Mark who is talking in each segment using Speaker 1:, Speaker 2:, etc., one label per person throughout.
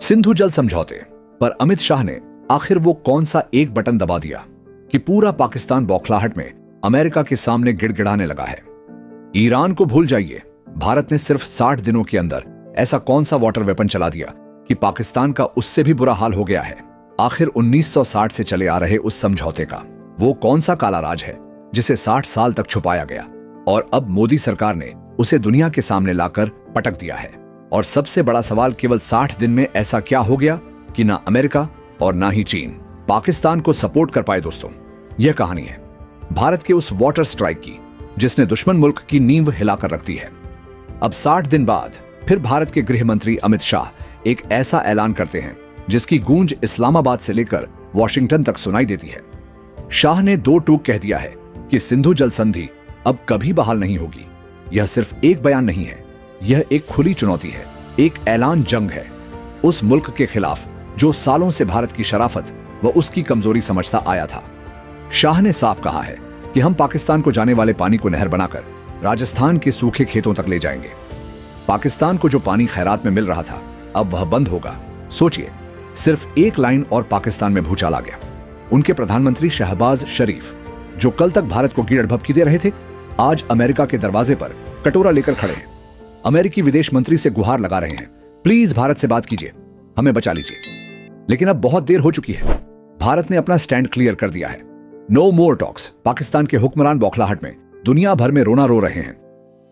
Speaker 1: सिंधु जल समझौते पर अमित शाह ने आखिर वो कौन सा एक बटन दबा दिया कि पूरा पाकिस्तान बौखलाहट में अमेरिका के सामने गिड़गिड़ाने लगा है। ईरान को भूल जाइए, भारत ने सिर्फ 60 दिनों के अंदर ऐसा कौन सा वाटर वेपन चला दिया कि पाकिस्तान का उससे भी बुरा हाल हो गया है। आखिर 1960 से चले आ रहे उस समझौते का वो कौन सा काला राज है जिसे 60 साल तक छुपाया गया और अब मोदी सरकार ने उसे दुनिया के सामने लाकर पटक दिया है। और सबसे बड़ा सवाल, केवल 60 दिन में ऐसा क्या हो गया कि ना अमेरिका और ना ही चीन पाकिस्तान को सपोर्ट कर पाए। दोस्तों, यह कहानी है भारत के उस वाटर स्ट्राइक की जिसने दुश्मन मुल्क की नींव हिलाकर रख दी है। अब 60 दिन बाद फिर भारत के गृह मंत्री अमित शाह एक ऐसा ऐलान करते हैं जिसकी गूंज इस्लामाबाद से लेकर वॉशिंगटन तक सुनाई देती है। शाह ने दो टूक कह दिया है कि सिंधु जल संधि अब कभी बहाल नहीं होगी। यह सिर्फ एक बयान नहीं है, यह एक खुली चुनौती है, एक ऐलान जंग है उस मुल्क के खिलाफ जो सालों से भारत की शराफत व उसकी कमजोरी समझता आया था। शाह ने साफ कहा है कि हम पाकिस्तान को जाने वाले पानी को नहर बनाकर राजस्थान के सूखे खेतों तक ले जाएंगे। पाकिस्तान को जो पानी खैरात में मिल रहा था अब वह बंद होगा। सोचिए, सिर्फ एक लाइन और पाकिस्तान में भूचाल आ गया। उनके प्रधानमंत्री शहबाज शरीफ, जो कल तक भारत को गिड़हड़ भभकी दे रहे थे, आज अमेरिका के दरवाजे पर कटोरा लेकर खड़े हैं। अमेरिकी विदेश मंत्री से गुहार लगा रहे हैं, प्लीज भारत से बात कीजिए, हमें बचा लीजिए। लेकिन अब बहुत देर हो चुकी है। भारत ने अपना स्टैंड क्लियर कर दिया है। नो मोर टॉक्स। पाकिस्तान के हुक्मरान बौखलाहट में दुनिया भर में रोना रो रहे हैं।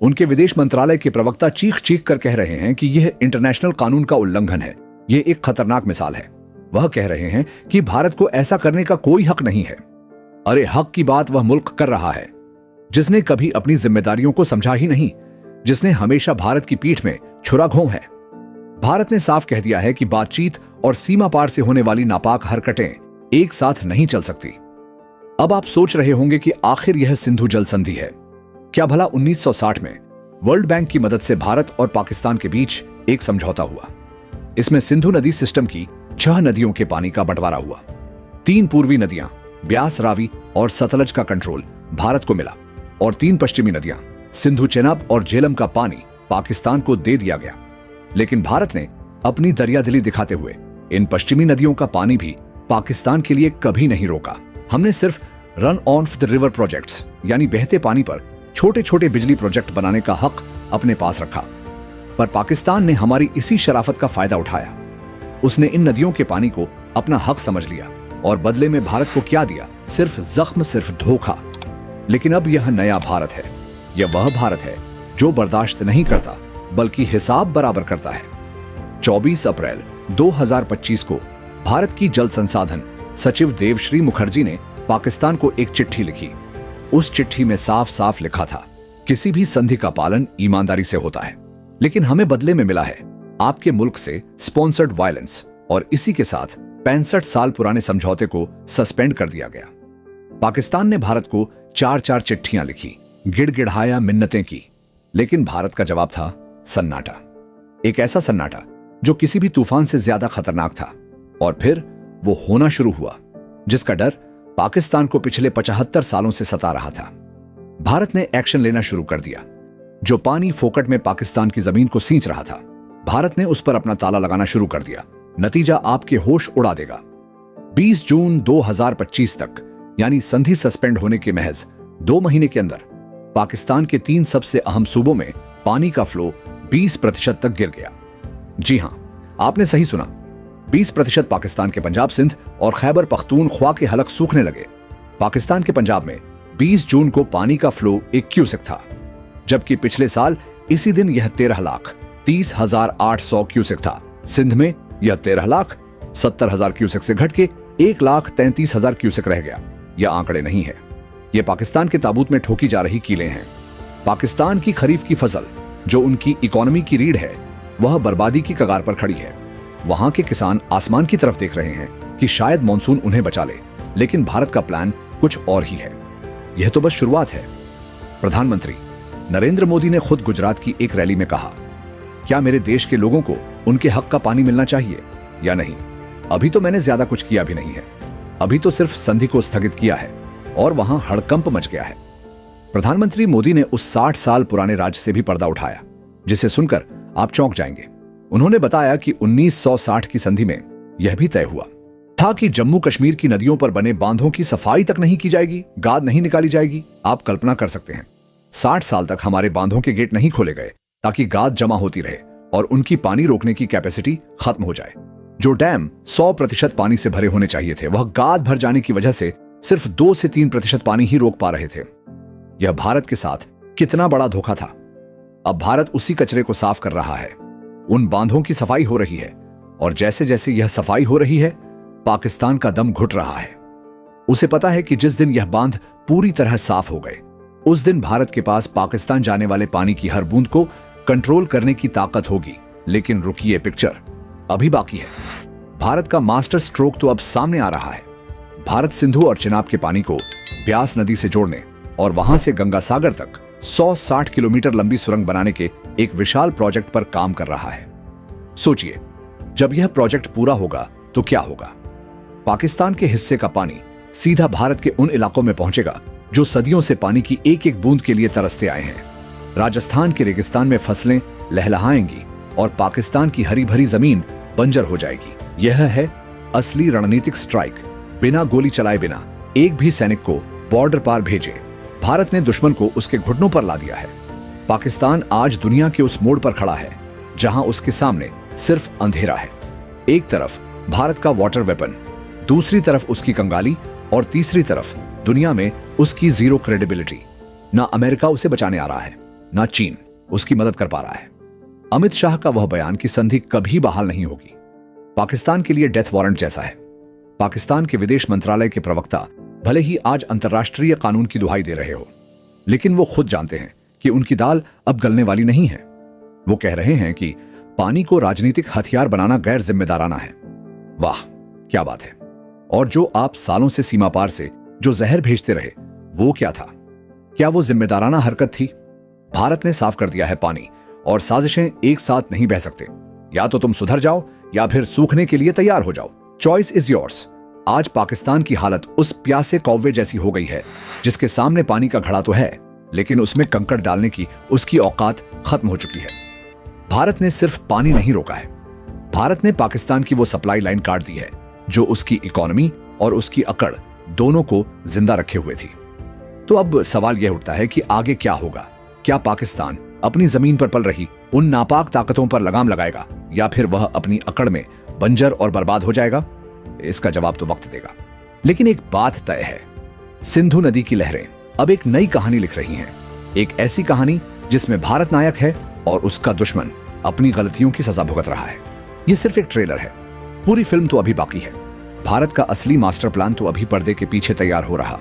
Speaker 1: उनके विदेश मंत्रालय के प्रवक्ता चीख चीख कर कह रहे हैं कि यह इंटरनेशनल कानून का उल्लंघन है, यह एक खतरनाक मिसाल है। वह कह रहे हैं कि भारत को ऐसा करने का कोई हक नहीं है। अरे हक की बात वह मुल्क कर रहा है जिसने कभी अपनी जिम्मेदारियों को समझा ही नहीं, जिसने हमेशा भारत की पीठ में छुरा घों है। भारत ने साफ कह दिया है कि बातचीत और सीमा पार से होने वाली नापाक हरकतें एक साथ नहीं चल सकती। अब आप सोच रहे होंगे कि आखिर यह सिंधु जल संधि है क्या? भला 1960 में वर्ल्ड बैंक की मदद से भारत और पाकिस्तान के बीच एक समझौता हुआ। इसमें सिंधु नदी सिस्टम की 6 नदियों के पानी का बंटवारा हुआ। 3 पूर्वी नदियां ब्यास, रावी और सतलज का कंट्रोल भारत को मिला और 3 पश्चिमी नदियां सिंधु, चेनाब और झेलम का पानी पाकिस्तान को दे दिया गया। लेकिन भारत ने अपनी दरियादिली दिखाते हुए इन पश्चिमी नदियों का पानी भी पाकिस्तान के लिए कभी नहीं रोका। हमने सिर्फ run on the river projects यानी बहते पानी पर छोटे छोटे बिजली प्रोजेक्ट बनाने का हक अपने पास रखा, पर पाकिस्तान ने हमारी इसी शराफत का फायदा उठाया। उसने इन नदियों के पानी को अपना हक समझ लिया और बदले में भारत को क्या दिया? सिर्फ जख्म, सिर्फ धोखा। लेकिन अब यह नया भारत है। यह वह भारत है जो बर्दाश्त नहीं करता बल्कि हिसाब बराबर करता है। 24 अप्रैल 2025 को भारत की जल संसाधन सचिव देवश्री मुखर्जी ने पाकिस्तान को एक चिट्ठी लिखी। उस चिट्ठी में साफ साफ लिखा था, किसी भी संधि का पालन ईमानदारी से होता है, लेकिन हमें बदले में मिला है आपके मुल्क से स्पॉन्सर्ड वायलेंस, और इसी के साथ 65 साल पुराने समझौते को सस्पेंड कर दिया गया। पाकिस्तान ने भारत को 4-4 चिट्ठियां लिखी, गिड़गिड़ाया, मिन्नतें की, लेकिन भारत का जवाब था सन्नाटा। एक ऐसा सन्नाटा जो किसी भी तूफान से ज्यादा खतरनाक था। और फिर वो होना शुरू हुआ जिसका डर पाकिस्तान को पिछले 75 सालों से सता रहा था। भारत ने एक्शन लेना शुरू कर दिया। जो पानी फोकट में पाकिस्तान की जमीन को सींच रहा था, भारत ने उस पर अपना ताला लगाना शुरू कर दिया। नतीजा आपके होश उड़ा देगा। 20 जून 2025 तक, यानी संधि सस्पेंड होने के महज 2 महीने के अंदर, पाकिस्तान के 3 सबसे अहम सूबों में पानी का फ्लो 20% तक गिर गया। जी हां, आपने सही सुना, 20% पाकिस्तान के पंजाब, सिंध और खैबर पख्तूनख्वा के हलक सूखने लगे। पाकिस्तान के पंजाब में 20 जून को पानी का फ्लो 1 क्यूसेक था, जबकि पिछले साल इसी दिन यह 13,30,800 क्यूसेक था। सिंध में यह 13,70,000 क्यूसेक से घट के 1,33,000 क्यूसेक रह गया। यह आंकड़े नहीं है, यह पाकिस्तान के ताबूत में ठोकी जा रही कीलें हैं। पाकिस्तान की खरीफ की फसल, जो उनकी इकोनॉमी की रीढ़ है, वह बर्बादी की कगार पर खड़ी है। वहां के किसान आसमान की तरफ देख रहे हैं कि शायद मॉनसून उन्हें बचा ले, लेकिन भारत का प्लान कुछ और ही है। यह तो बस शुरुआत है। प्रधानमंत्री नरेंद्र मोदी ने खुद गुजरात की एक रैली में कहा, क्या मेरे देश के लोगों को उनके हक का पानी मिलना चाहिए या नहीं? अभी तो मैंने ज्यादा कुछ किया भी नहीं है, अभी तो सिर्फ संधि को स्थगित किया है और वहां हड़कंप मच गया है। प्रधानमंत्री मोदी ने उस 60 साल पुराने राज्य से भी पर्दा उठाया, जिसे सुनकर आप चौंक जाएंगे। उन्होंने बताया कि 1960 की संधि में यह भी तय हुआ था कि जम्मू कश्मीर की नदियों पर बने बांधों की सफाई तक नहीं की जाएगी, गाद नहीं निकाली जाएगी। आप कल्पना कर सकते हैं 60 साल तक हमारे बांधों के गेट नहीं खोले गए ताकि गाद जमा होती रहे और उनकी पानी रोकने की कैपेसिटी खत्म हो जाए। जो डैम 100% पानी से भरे होने चाहिए थे, वह गाद भर जाने की वजह से सिर्फ 2 से 3% पानी ही रोक पा रहे थे। यह भारत के साथ कितना बड़ा धोखा था। अब भारत उसी कचरे को साफ कर रहा है। उन बांधों की सफाई हो रही है और जैसे जैसे यह सफाई हो रही है, पाकिस्तान का दम घुट रहा है। उसे पता है कि जिस दिन यह बांध पूरी तरह साफ हो गए, उस दिन भारत के पास पाकिस्तान जाने वाले पानी की हर बूंद को कंट्रोल करने की ताकत होगी। लेकिन रुकिए, पिक्चर अभी बाकी है। भारत का मास्टर स्ट्रोक तो अब सामने आ रहा है। भारत सिंधु और चिनाब के पानी को ब्यास नदी से जोड़ने और वहां से गंगा सागर तक 160 किलोमीटर लंबी सुरंग बनाने के एक विशाल प्रोजेक्ट पर काम कर रहा है। सोचिए, जब यह प्रोजेक्ट पूरा होगा तो क्या होगा। पाकिस्तान के हिस्से का पानी सीधा भारत के उन इलाकों में पहुंचेगा जो सदियों से पानी की एक एक बूंद के लिए तरसते आए हैं। राजस्थान के रेगिस्तान में फसलें लहलहाएंगी और पाकिस्तान की हरी भरी जमीन बंजर हो जाएगी। यह है असली रणनीतिक स्ट्राइक। बिना गोली चलाए बिना एक भी सैनिक को बॉर्डर पार भेजे भारत ने दुश्मन को उसके घुटनों पर ला दिया है। पाकिस्तान आज दुनिया के उस मोड़ पर खड़ा है जहां उसके सामने सिर्फ अंधेरा है। एक तरफ भारत का वाटर वेपन, दूसरी तरफ उसकी कंगाली और तीसरी तरफ दुनिया में उसकी जीरो क्रेडिबिलिटी। ना अमेरिका उसे बचाने आ रहा है, ना चीन उसकी मदद कर पा रहा है। अमित शाह का वह बयान कि संधि कभी बहाल नहीं होगी, पाकिस्तान के लिए डेथ वारंट जैसा है। पाकिस्तान के विदेश मंत्रालय के प्रवक्ता भले ही आज अंतर्राष्ट्रीय कानून की दुहाई दे रहे हो, लेकिन वो खुद जानते हैं कि उनकी दाल अब गलने वाली नहीं है। वो कह रहे हैं कि पानी को राजनीतिक हथियार बनाना गैर जिम्मेदाराना है। वाह, क्या बात है। और जो आप सालों से सीमा पार से जो जहर भेजते रहे, वो क्या था? क्या वो जिम्मेदाराना हरकत थी? भारत ने साफ कर दिया है पानी, और साजिशें एक साथ नहीं बह सकते। या तो तुम सुधर जाओ या फिर सूखने के लिए तैयार हो जाओ। Choice is yours. आज पाकिस्तान की हालत उस प्यासे कौवे जैसी हो गई है जिसके सामने पानी का घड़ा तो है, लेकिन उसमें कंकड़ डालने की उसकी औकात खत्म हो चुकी है। भारत ने सिर्फ पानी नहीं रोका है, भारत ने पाकिस्तान की वो सप्लाई लाइन काट दी है जो उसकी इकोनॉमी और उसकी अकड़ दोनों को जिंदा रखे हुए थी। तो अब सवाल यह उठता है कि आगे क्या होगा? क्या पाकिस्तान अपनी जमीन पर पल रही उन नापाक ताकतों पर लगाम लगाएगा या फिर वह अपनी अकड़ में बंजर और बर्बाद हो जाएगा? इसका जवाब तो वक्त देगा। लेकिन एक बात तय है, सिंधु नदी की लहरें अब एक नई कहानी लिख रही हैं। एक ऐसी कहानी जिसमें भारत नायक है और उसका दुश्मन अपनी गलतियों की सजा भुगत रहा है। यह सिर्फ एक ट्रेलर है, पूरी फिल्म तो अभी बाकी है। भारत का असली मास्टर प्लान तो अभी पर्दे के पीछे तैयार हो रहा।